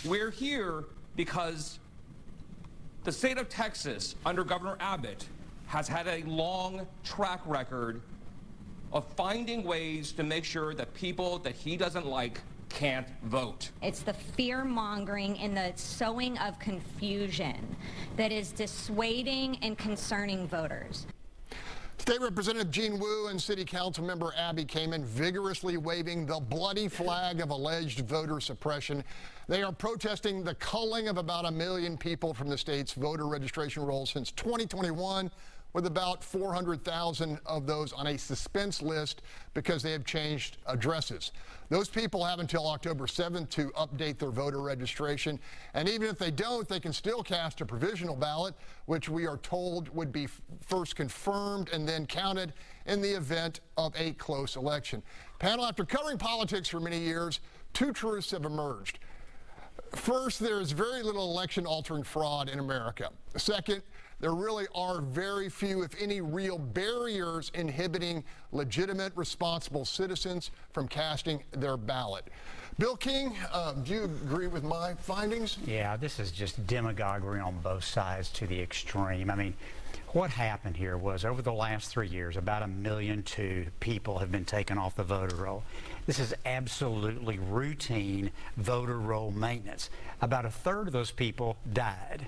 We're here because the state of Texas, under Governor Abbott, has had a long track record of finding ways to make sure that people that he doesn't like can't vote. It's the fear-mongering and the sowing of confusion that is dissuading and concerning voters. State Representative Jean Wu and City Council member Abbie Kamin vigorously waving the bloody flag of alleged voter suppression. They are protesting the culling of about 1 million people from the state's voter registration rolls since 2021, with about 400,000 of those on a suspense list because they have changed addresses. Those people have until October 7th to update their voter registration, and even if they don't, they can still cast a provisional ballot, which we are told would be first confirmed and then counted in the event of a close election. Panel, after covering politics for many years, two truths have emerged. First, there is very little election-altering fraud in America. Second, there really are very few, if any, real barriers inhibiting legitimate, responsible citizens from casting their ballot. Bill King, do you agree with my findings? Yeah, this is just demagoguery on both sides to the extreme. I mean, what happened here was over the last 3 years, about 1.2 million people have been taken off the voter roll. This is absolutely routine voter roll maintenance. About 1/3 of those people died.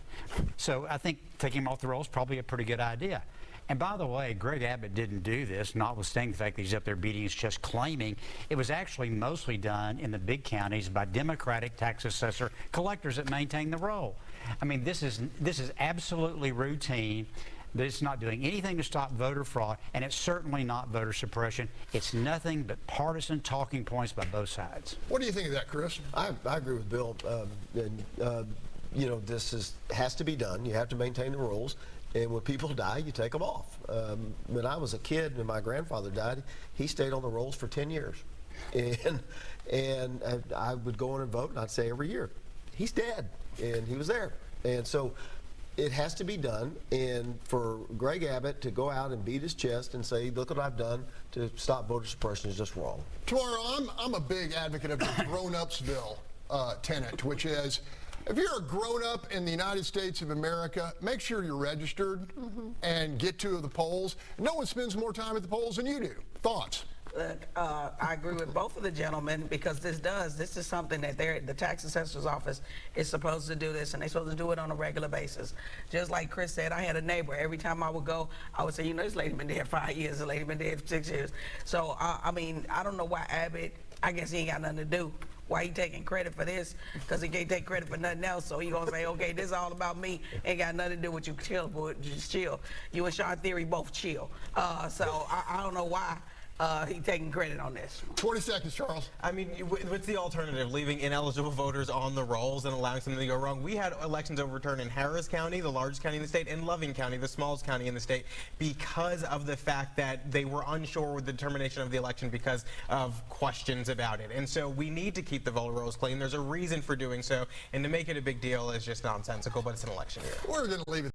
So I think taking them off the roll is probably a pretty good idea. And by the way, Greg Abbott didn't do this, notwithstanding the fact that he's up there beating his chest claiming it was actually mostly done in the big counties by Democratic tax assessor collectors that maintain the roll. I mean, this is absolutely routine. It's not doing anything to stop voter fraud, and it's certainly not voter suppression. It's nothing but partisan talking points by both sides. What do you think of that, Chris? I agree with Bill. You know, this has to be done. You have to maintain the rules. And when people die, you take them off. When I was a kid and my grandfather died, he stayed on the rolls for 10 years. And I would go in and vote, and I'd say every year, he's dead, and he was there. And so it has to be done. And for Greg Abbott to go out and beat his chest and say, look what I've done to stop voter suppression is just wrong. Tomorrow, I'm a big advocate of the grown-ups bill tenet, which is, if you're a grown-up in the United States of America, make sure you're registered and get to the polls. No one spends more time at the polls than you do. Thoughts? Look, I agree with both of the gentlemen, because this is something that the tax assessor's office is supposed to do this, and they're supposed to do it on a regular basis. Just like Chris said, I had a neighbor. Every time I would go, I would say, you know, this lady been dead 5 years, this lady been dead 6 years. So, I mean, I don't know why Abbott, I guess he ain't got nothing to do. Why he taking credit for this? Because he can't take credit for nothing else. So he gonna say, okay, this is all about me. Ain't got nothing to do with you. Chill, boy, just chill. You and Sean Theory both chill. So I don't know why he taking credit on this. 20 seconds, Charles. I mean, what's the alternative? Leaving ineligible voters on the rolls and allowing something to go wrong? We had elections overturned in Harris County, the largest county in the state, and Loving County, the smallest county in the state, because of the fact that they were unsure with the determination of the election because of questions about it. And so we need to keep the voter rolls clean. There's a reason for doing so, and to make it a big deal is just nonsensical, but it's an election year. We're going to leave it